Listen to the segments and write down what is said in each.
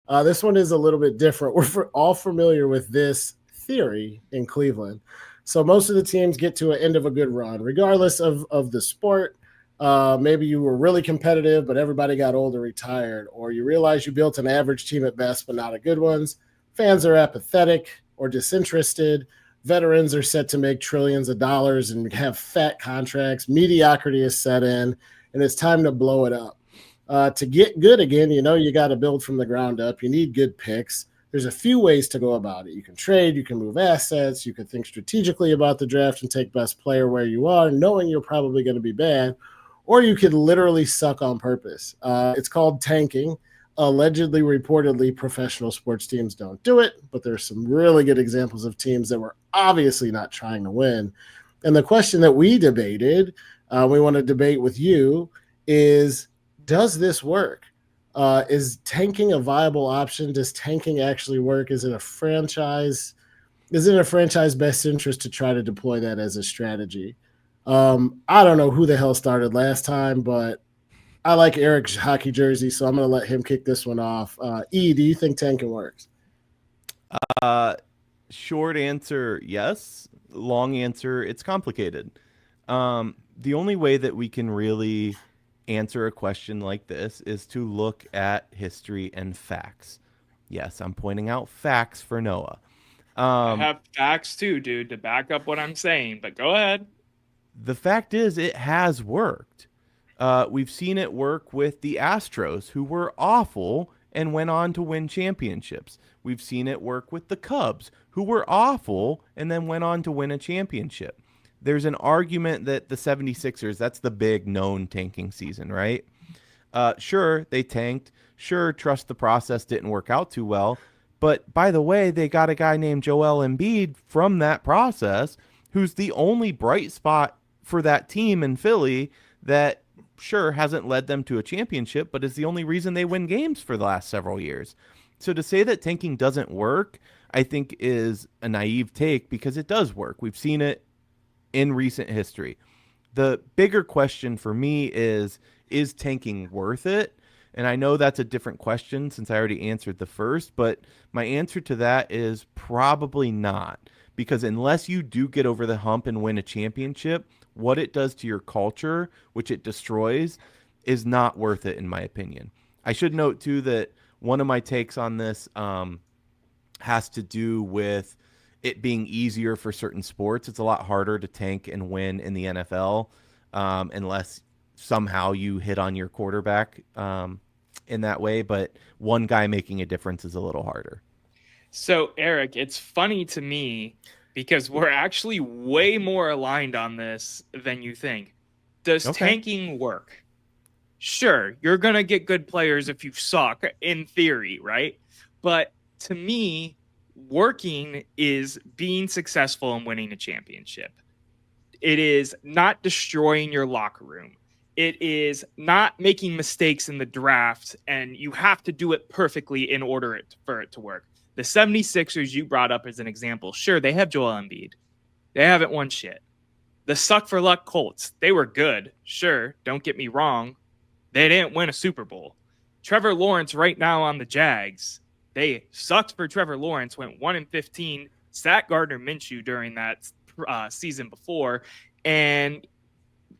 This one is a little bit different. All familiar with this theory in Cleveland. So most of the teams get to an end of a good run, regardless of the sport. Maybe you were really competitive, but everybody got old or retired, or you realize you built an average team at best, but not a good ones. Fans are apathetic or disinterested. Veterans are set to make trillions of dollars and have fat contracts. Mediocrity is set in, and it's time to blow it up. To get good again, you got to build from the ground up. You need good picks. There's a few ways to go about it. You can trade, you can move assets, you can think strategically about the draft and take best player where you are, knowing you're probably going to be bad, or you could literally suck on purpose. It's called tanking. Allegedly, reportedly, professional sports teams don't do it, but there's some really good examples of teams that were obviously not trying to win. And the question that we debated, we want to debate with you, is does this work? Is tanking a viable option? Does tanking actually work? Is it a franchise best interest to try to deploy that as a strategy? I don't know who the hell started last time, but I like Erik's hockey jersey, so I'm going to let him kick this one off. Do you think tanking works? Uh, Short answer, yes. Long answer, it's complicated. The only way that we can really answer a question like this is to look at history and facts. Yes, I'm pointing out facts for Noah. I have facts too, dude, to back up what I'm saying, but go ahead. The fact is, it has worked. We've seen it work with the Astros, who were awful and went on to win championships. We've seen it work with the Cubs, who were awful and then went on to win a championship. There's an argument that the 76ers, that's the big known tanking season, right? Sure, they tanked. Sure, trust the process didn't work out too well. But by the way, they got a guy named Joel Embiid from that process who's the only bright spot for that team in Philly that sure hasn't led them to a championship, but is the only reason they win games for the last several years. So to say that tanking doesn't work, I think is a naive take because it does work. We've seen it in recent history. The bigger question for me is tanking worth it? And I know that's a different question since I already answered the first, but my answer to that is probably not. Because unless you do get over the hump and win a championship, what it does to your culture, which it destroys, is not worth it, in my opinion. I should note, too, that one of my takes on this has to do with it being easier for certain sports. It's a lot harder to tank and win in the NFL unless somehow you hit on your quarterback in that way. But one guy making a difference is a little harder. So, Erik, it's funny to me because we're actually way more aligned on this than you think. Does tanking work? Sure, you're going to get good players if you suck, in theory, right? But to me, working is being successful and winning a championship. It is not destroying your locker room. It is not making mistakes in the draft, and you have to do it perfectly in order for it to work. The 76ers you brought up as an example, sure, they have Joel Embiid. They haven't won shit. The suck for luck Colts, they were good. Sure, don't get me wrong. They didn't win a Super Bowl. Trevor Lawrence right now on the Jags, they sucked for Trevor Lawrence, went 1-15, sat Gardner Minshew during that season before, and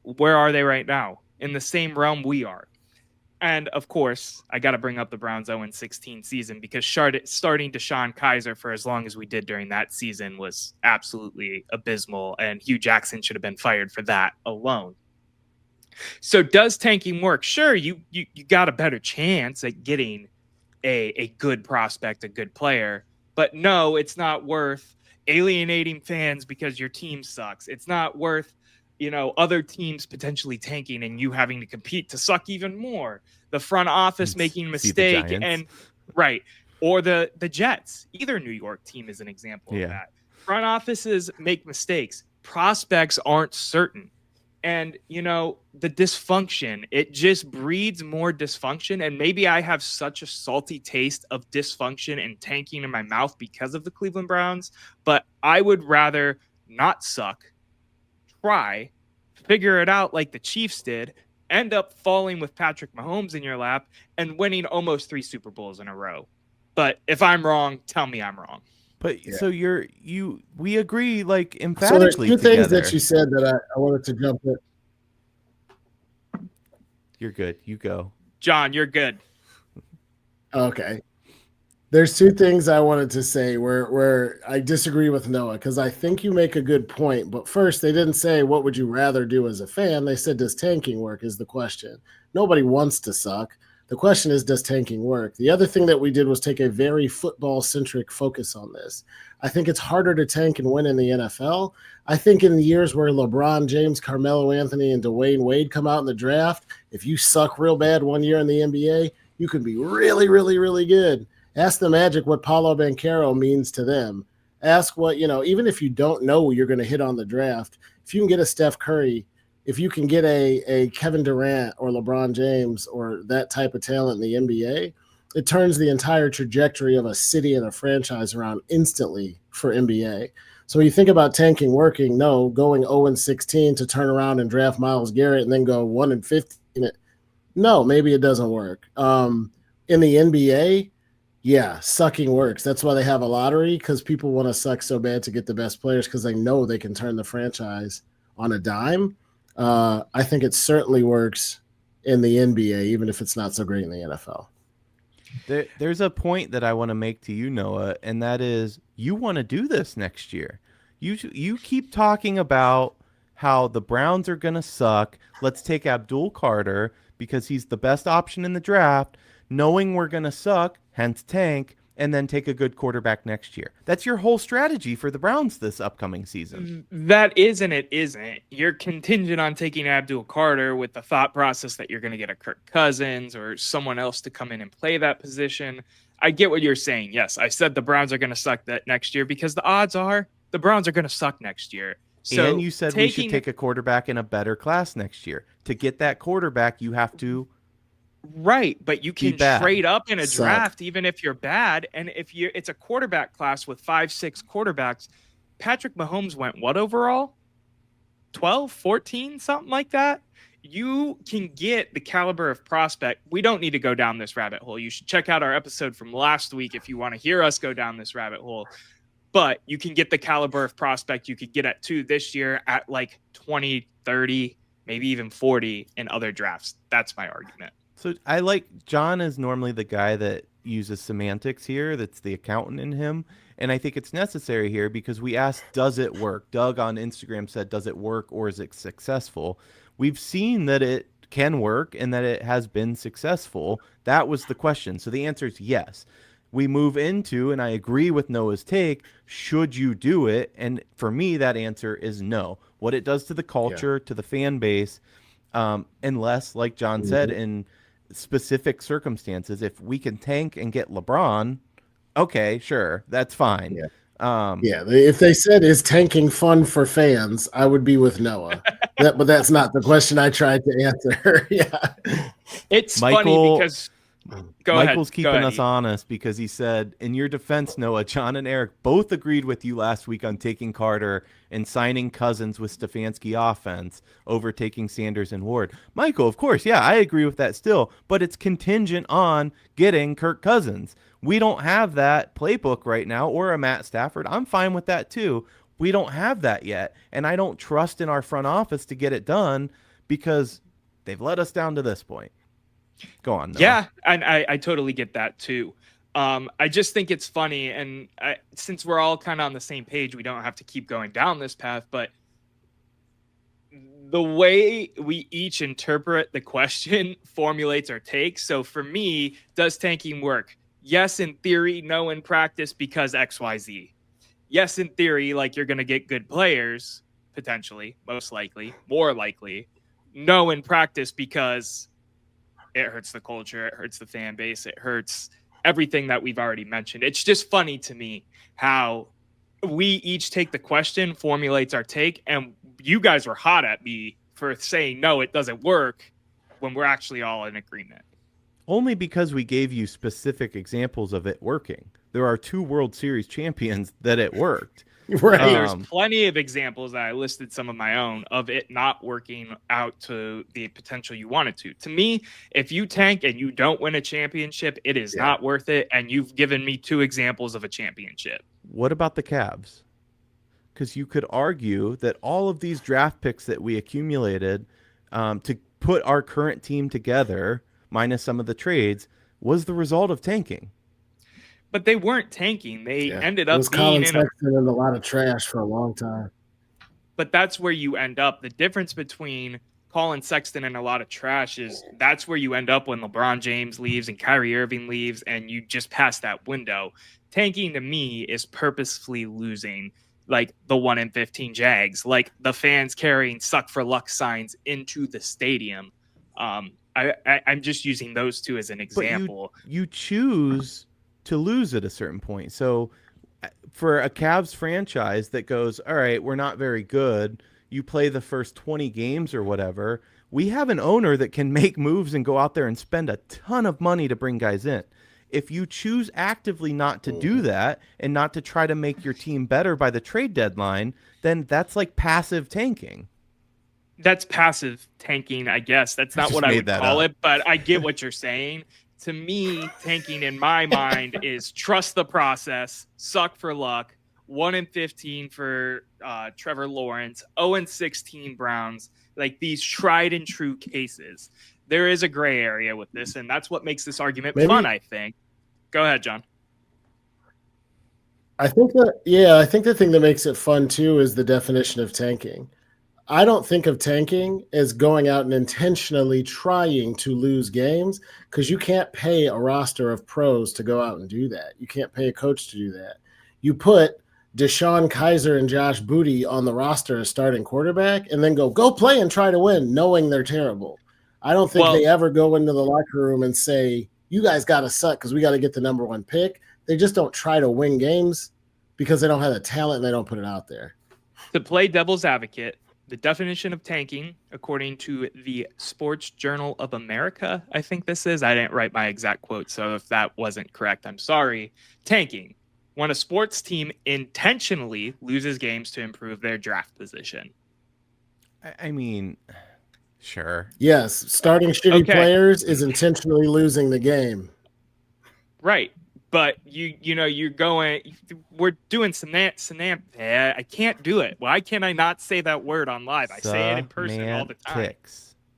where are they right now? In the same realm we are. And, of course, I got to bring up the Browns 0-16 season because starting DeShone Kizer for as long as we did during that season was absolutely abysmal, and Hugh Jackson should have been fired for that alone. So does tanking work? Sure, you got a better chance at getting a good prospect, a good player. But no, it's not worth alienating fans because your team sucks. It's not worth other teams potentially tanking and you having to compete to suck even more. The front office making a mistake or the Jets. Either New York team is an example of that. Front offices make mistakes. Prospects aren't certain. And, the dysfunction, it just breeds more dysfunction. And maybe I have such a salty taste of dysfunction and tanking in my mouth because of the Cleveland Browns, but I would rather not suck, try, figure it out like the Chiefs did, end up falling with Patrick Mahomes in your lap and winning almost 3 Super Bowls in a row. But if I'm wrong, tell me I'm wrong. But so we agree like So there's emphatically two things together. that you said that I wanted to jump in. You're good. You go. John, you're good. Okay. There's two things I wanted to say where I disagree with Noah because I think you make a good point. But first, they didn't say what would you rather do as a fan. They said does tanking work is the question. Nobody wants to suck. The question is does tanking work? The other thing that we did was take a very football centric focus on this. I think it's harder to tank and win in the NFL. I think in the years where LeBron James, Carmelo Anthony, and Dwayne Wade come out in the draft, if you suck real bad one year in the NBA, you can be really, really, really good. Ask the Magic what Paulo Banchero means to them. Ask what, even if you don't know you're going to hit on the draft, if you can get a Steph Curry, if you can get a Kevin Durant or LeBron James or that type of talent in the NBA, it turns the entire trajectory of a city and a franchise around instantly for NBA. So when you think about tanking working, no, going 0-16 to turn around and draft Myles Garrett and then go 1-15, no, maybe it doesn't work. In the NBA, yeah, sucking works. That's why they have a lottery because people want to suck so bad to get the best players because they know they can turn the franchise on a dime. I think it certainly works in the NBA, even if it's not so great in the NFL. There's a point that I want to make to you, Noah, and that is you want to do this next year. You keep talking about how the Browns are going to suck. Let's take Abdul Carter because he's the best option in the draft, knowing we're going to suck, hence tank, and then take a good quarterback next year. That's your whole strategy for the Browns this upcoming season. That is and it isn't. You're contingent on taking Abdul Carter with the thought process that you're going to get a Kirk Cousins or someone else to come in and play that position. I get what you're saying. Yes, I said the Browns are going to suck that next year because the odds are the Browns are going to suck next year. So and you said we should take a quarterback in a better class next year. To get that quarterback, you have to right, but you can trade up in a draft even if you're bad. And if it's a quarterback class with 5-6 quarterbacks, Patrick Mahomes went what overall? 12, 14, something like that. You can get the caliber of prospect. We don't need to go down this rabbit hole. You should check out our episode from last week if you want to hear us go down this rabbit hole. But you can get the caliber of prospect you could get at 2 this year at like 20, 30, maybe even 40 in other drafts. That's my argument. So I like John is normally the guy that uses semantics here. That's the accountant in him. And I think it's necessary here because we asked, does it work? Doug on Instagram said, does it work or is it successful? We've seen that it can work and that it has been successful. That was the question. So the answer is yes. We move into, and I agree with Noah's take, should you do it? And for me, that answer is no. What it does to the culture, to the fan base, unless, like John said, in specific circumstances, if we can tank and get LeBron, okay, sure, that's fine. If they said is tanking fun for fans, I would be with Noah. But that's not the question I tried to answer. It's funny because Michael's keeping us honest because he said, in your defense, Noah, John and Eric both agreed with you last week on taking Carter and signing Cousins with Stefanski offense over taking Sanders and Ward. Michael, of course, yeah, I agree with that still, but it's contingent on getting Kirk Cousins. We don't have that playbook right now or a Matt Stafford. I'm fine with that too. We don't have that yet, and I don't trust in our front office to get it done because they've let us down to this point. Go on. Noah. Yeah, and I totally get that too. I just think it's funny, and since we're all kind of on the same page, we don't have to keep going down this path, but the way we each interpret the question formulates our take. So for me, does tanking work? Yes, in theory, no in practice because XYZ. Yes, in theory, like you're going to get good players, potentially, most likely, more likely. No in practice because it hurts the culture, it hurts the fan base, it hurts everything that we've already mentioned. It's just funny to me how we each take the question, formulates our take, and you guys were hot at me for saying, no, it doesn't work when we're actually all in agreement. Only because we gave you specific examples of it working. There are 2 World Series champions that it worked. Right. There's plenty of examples that I listed some of my own of it not working out to the potential you want it to. To me, if you tank and you don't win a championship, it is not worth it. And you've given me 2 examples of a championship. What about the Cavs? Because you could argue that all of these draft picks that we accumulated to put our current team together, minus some of the trades, was the result of tanking. But they weren't tanking. They ended It up was being Colin in Sexton and a lot of trash for a long time. But that's where you end up. The difference between Colin Sexton and a lot of trash is that's where you end up when LeBron James leaves and Kyrie Irving leaves, and you just pass that window. Tanking to me is purposefully losing, like the 1 in 15 Jags, like the fans carrying "suck for luck" signs into the stadium. I'm just using those 2 as an example. But you choose to lose at a certain point. So for a Cavs franchise that goes, all right, we're not very good, you play the first 20 games or whatever, we have an owner that can make moves and go out there and spend a ton of money to bring guys in. If you choose actively not to do that and not to try to make your team better by the trade deadline, then that's like passive tanking. That's passive tanking, I guess. That's not what I would call it, but I get what you're saying. To me, tanking in my mind is trust the process, suck for luck, 1 in 15 for Trevor Lawrence, 0 in 16 Browns, like these tried and true cases. There is a gray area with this, and that's what makes this argument fun, I think. Go ahead, John. I think the thing that makes it fun too is the definition of tanking. I don't think of tanking as going out and intentionally trying to lose games, because you can't pay a roster of pros to go out and do that. You can't pay a coach to do that. You put Deshaun Kaiser and Josh Booty on the roster as starting quarterback and then go play and try to win, knowing they're terrible. I don't think they ever go into the locker room and say, you guys got to suck because we got to get the number 1 pick. They just don't try to win games because they don't have the talent and they don't put it out there. To play devil's advocate, the definition of tanking, according to the Sports Journal of America, I think this is. I didn't write my exact quote, so if that wasn't correct, I'm sorry. Tanking, when a sports team intentionally loses games to improve their draft position. I mean, sure. Yes, starting shitty players is intentionally losing the game. Right. But you're going. We're doing I can't do it. Why can't I not say that word on live? I say it in person all the time.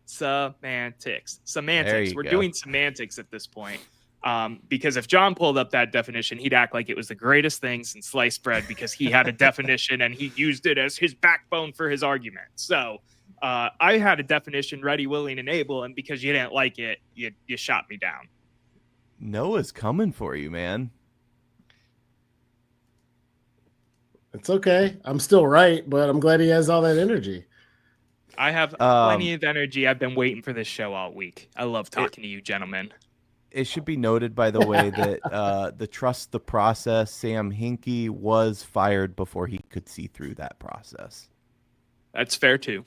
Semantics. We're doing semantics at this point. Because if John pulled up that definition, he'd act like it was the greatest thing since sliced bread because he had a definition and he used it as his backbone for his argument. So I had a definition ready, willing, and able, and because you didn't like it, you shot me down. Noah's coming for you, man. It's okay. I'm still right, but I'm glad he has all that energy. I have plenty of energy. I've been waiting for this show all week. I love talking to you, gentlemen. It should be noted, by the way, that the trust the process, Sam Hinkie was fired before he could see through that process. That's fair, too.